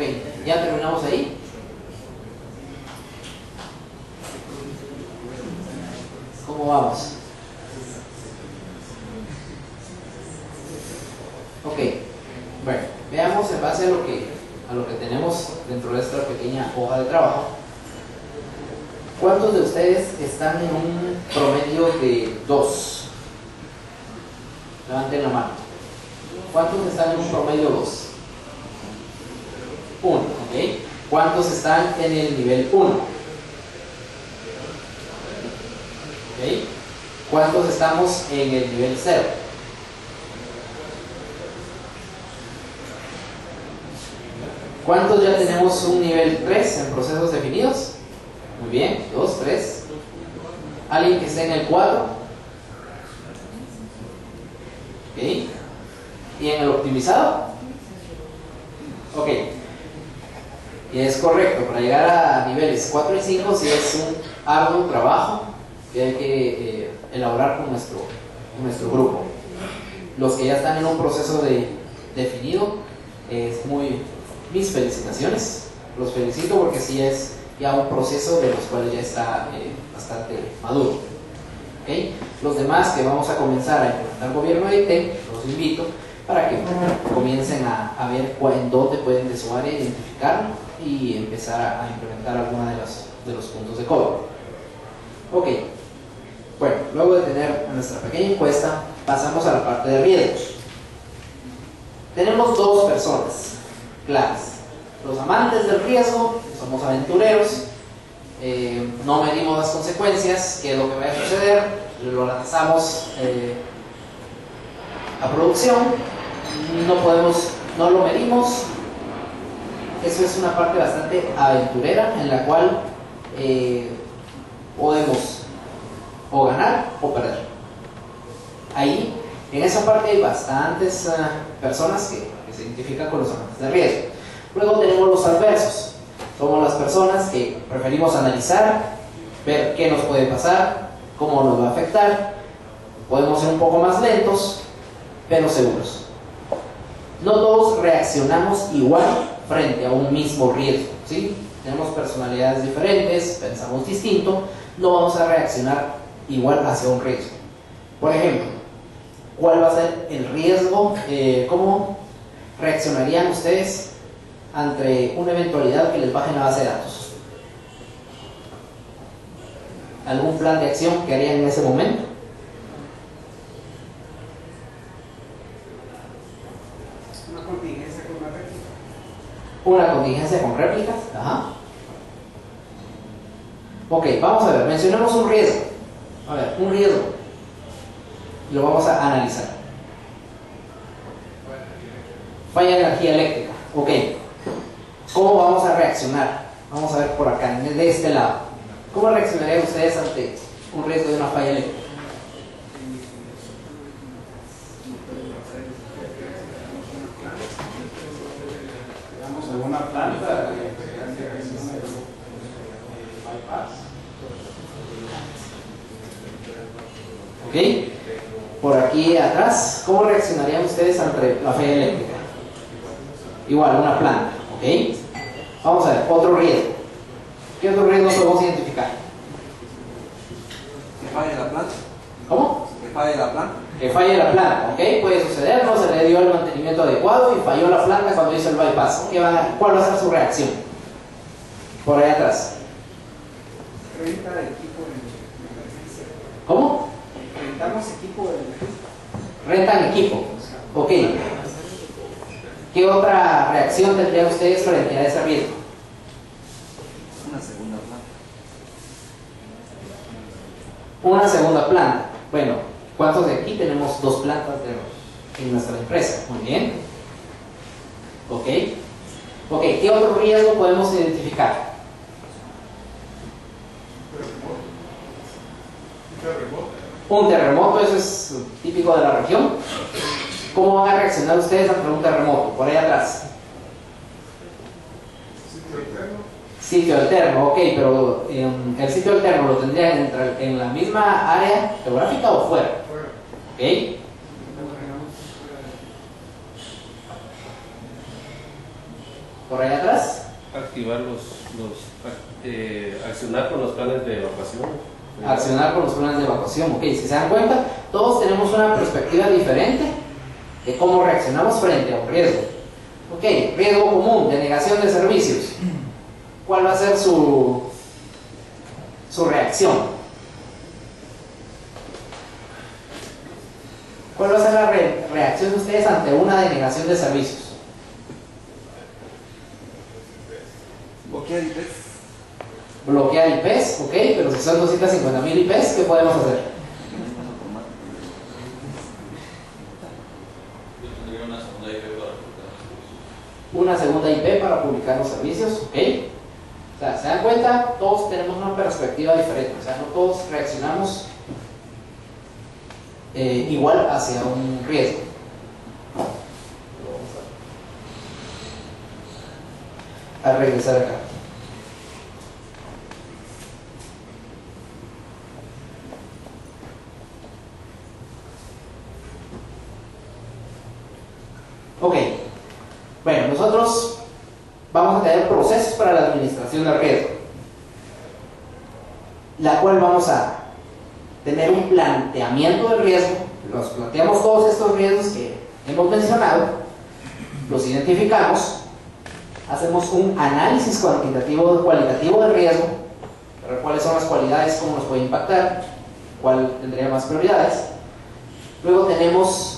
Ok, ya terminamos ahí. ¿Cómo vamos? Ok, bueno, veamos en base a lo que tenemos dentro de esta pequeña hoja de trabajo. ¿Cuántos de ustedes están en un promedio de 2? Levanten la mano. ¿Cuántos están en un promedio 2? 1, ¿ok? ¿Cuántos están en el nivel 1? ¿Ok? ¿Cuántos estamos en el nivel 0? ¿Cuántos ya tenemos un nivel 3 en procesos definidos? Muy bien, 2, 3. ¿Alguien que esté en el 4? ¿Ok? ¿Y en el optimizado? Ok. Y es correcto, para llegar a niveles 4 y 5 sí es un arduo trabajo que hay que elaborar con nuestro grupo. Los que ya están en un proceso definido, mis felicitaciones, los felicito porque sí es ya un proceso de los cuales ya está bastante maduro. ¿Okay? Los demás que vamos a comenzar a implementar gobierno de IT, los invito para que comiencen a ver en dónde pueden de su área identificarlo y empezar a implementar algunos de los puntos de código. Ok, bueno, luego de tener nuestra pequeña encuesta, pasamos a la parte de riesgos. Tenemos dos personas claves: los amantes del riesgo, que somos aventureros, no medimos las consecuencias, qué es lo que va a suceder, lo lanzamos a producción, no lo medimos. Eso es una parte bastante aventurera en la cual podemos o ganar o perder. Ahí, en esa parte hay bastantes personas que se identifican con los amantes de riesgo. Luego tenemos los adversos. Somos las personas que preferimos analizar, ver qué nos puede pasar, cómo nos va a afectar. Podemos ser un poco más lentos, pero seguros. No todos reaccionamos igual frente a un mismo riesgo, ¿sí? Tenemos personalidades diferentes, pensamos distinto, no vamos a reaccionar igual hacia un riesgo. Por ejemplo, ¿cuál va a ser el riesgo? ¿Cómo reaccionarían ustedes ante una eventualidad que les bajen la base de datos? ¿Algún plan de acción que harían en ese momento? Una contingencia con una réplica. Una contingencia con réplicas. Ajá. Ok, vamos a ver, mencionemos un riesgo. A ver, un riesgo. Lo vamos a analizar. Falla de energía eléctrica. Ok. ¿Cómo vamos a reaccionar? Vamos a ver por acá, de este lado. ¿Cómo reaccionarían ustedes ante un riesgo de una falla eléctrica? Digamos, alguna planta de bypass. Ok. Por aquí atrás, ¿cómo reaccionarían ustedes ante la falla eléctrica? Igual, una planta. Ok. Vamos a ver, otro riesgo. ¿Qué otro riesgo podemos identificar? Que falle la planta. ¿Cómo? Que falle la planta. Que falle la planta, ¿ok? Puede suceder, no se le dio el mantenimiento adecuado y falló la planta cuando hizo el bypass. ¿Cuál va a ser su reacción? Por ahí atrás. Renta de equipo de emergencia. ¿Cómo? Rentamos equipo de emergencia. Rentan equipo. Ok. ¿Qué otra reacción tendrían ustedes frente a ese riesgo? Una segunda planta. Una segunda planta. Bueno, ¿cuántos de aquí tenemos dos plantas en nuestra empresa? Muy bien. Ok. Ok, ¿qué otro riesgo podemos identificar? Un terremoto, eso es típico de la región. ¿Cómo van a reaccionar ustedes ante un terremoto? Por ahí atrás. Sitio alterno, ok, pero el sitio alterno lo tendrían en la misma área geográfica o fuera. Ok. por ahí atrás. Activar accionar con los planes de evacuación. Accionar con los planes de evacuación. Ok, si se dan cuenta, todos tenemos una perspectiva diferente de cómo reaccionamos frente a un riesgo. Ok, riesgo común, denegación de servicios. ¿Cuál va a ser su reacción? ¿Cuál va a ser la reacción de ustedes ante una denegación de servicios? Bloquear IPs. Bloquear IPs, ok, pero si son 250.000 IPs, ¿qué podemos hacer? Una segunda IP para publicar los servicios, ok. O sea, se dan cuenta, todos tenemos una perspectiva diferente, o sea, no todos reaccionamos igual hacia un riesgo. A regresar acá. Ok, bueno, nosotros vamos a tener procesos para la administración del riesgo, la cual vamos a tener un planteamiento del riesgo. Nos planteamos todos estos riesgos que hemos mencionado, los identificamos, hacemos un análisis cualitativo del riesgo, para ver cuáles son las cualidades, cómo nos puede impactar, cuál tendría más prioridades. Luego tenemos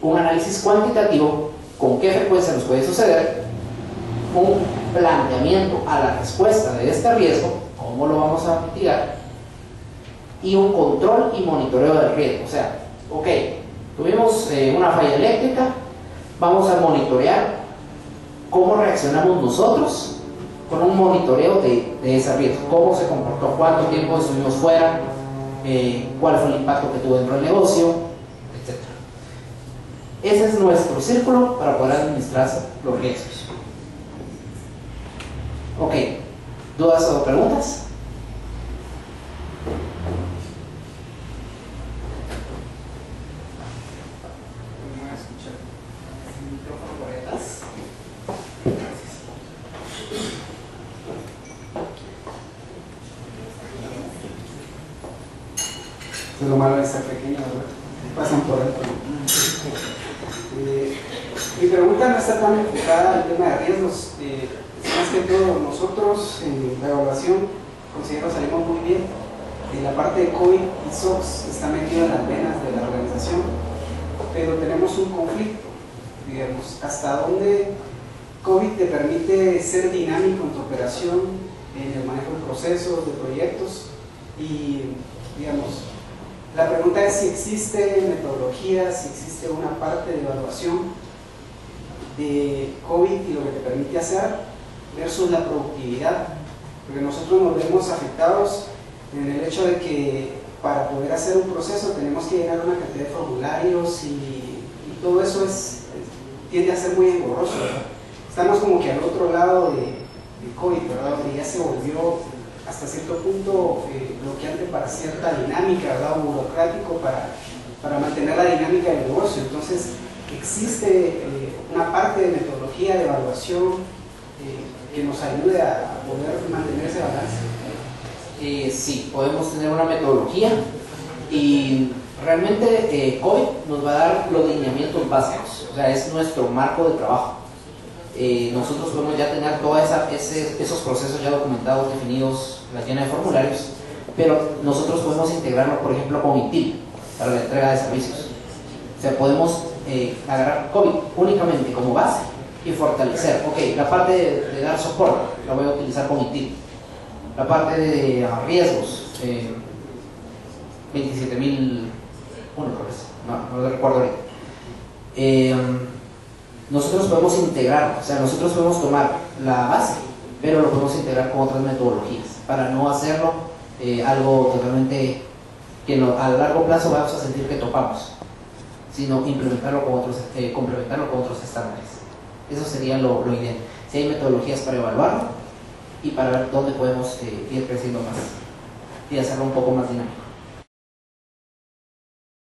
un análisis cuantitativo, con qué frecuencia nos puede suceder, un planteamiento a la respuesta de este riesgo, cómo lo vamos a mitigar, y un control y monitoreo del riesgo. O sea, ok, tuvimos una falla eléctrica, vamos a monitorear cómo reaccionamos nosotros con un monitoreo de ese riesgo, cómo se comportó, cuánto tiempo estuvimos fuera, cuál fue el impacto que tuvo dentro del negocio, etc. Ese es nuestro círculo para poder administrar los riesgos. Ok, ¿dudas o preguntas? Voy a escuchar el micrófono por ahí atrás. Es lo malo de ser pequeño, ¿verdad? Pasan por alto. Mi pregunta no está tan enfocada al tema de riesgos. Más que todo, nosotros en la evaluación considero salimos muy bien. La parte de COVID y SOX está metida en las venas de la organización, pero tenemos un conflicto, digamos, hasta dónde COVID te permite ser dinámico en tu operación, en el manejo de procesos, de proyectos, y digamos, la pregunta es si existe metodología, si existe una parte de evaluación de COVID y lo que te permite hacer versus la productividad, porque nosotros nos vemos afectados en el hecho de que para poder hacer un proceso tenemos que llenar una cantidad de formularios y todo eso tiende a ser muy engorroso, ¿verdad? Estamos como que al otro lado de COVID, ¿verdad? Donde ya se volvió hasta cierto punto bloqueante para cierta dinámica, ¿verdad? O burocrático para mantener la dinámica del negocio. Entonces existe una parte de metodología de evaluación que nos ayude a poder mantener ese balance. Sí, podemos tener una metodología y realmente COVID nos va a dar los lineamientos básicos, o sea, es nuestro marco de trabajo. Nosotros podemos ya tener todos esos procesos ya documentados, definidos, la llena de formularios, pero nosotros podemos integrarlo, por ejemplo, con ITIL para la entrega de servicios. O sea, podemos agarrar COVID únicamente como base y fortalecer. Ok, la parte de dar soporte la voy a utilizar con ITIL. La parte de riesgos, 27.001, no lo recuerdo ahorita. Nosotros podemos integrar, o sea, nosotros podemos tomar la base, pero lo podemos integrar con otras metodologías para no hacerlo algo totalmente que a largo plazo vamos a sentir que topamos, sino implementarlo con otros, complementarlo con otros estándares. Eso sería lo ideal. Si hay metodologías para evaluarlo y para ver dónde podemos ir creciendo más y hacerlo un poco más dinámico.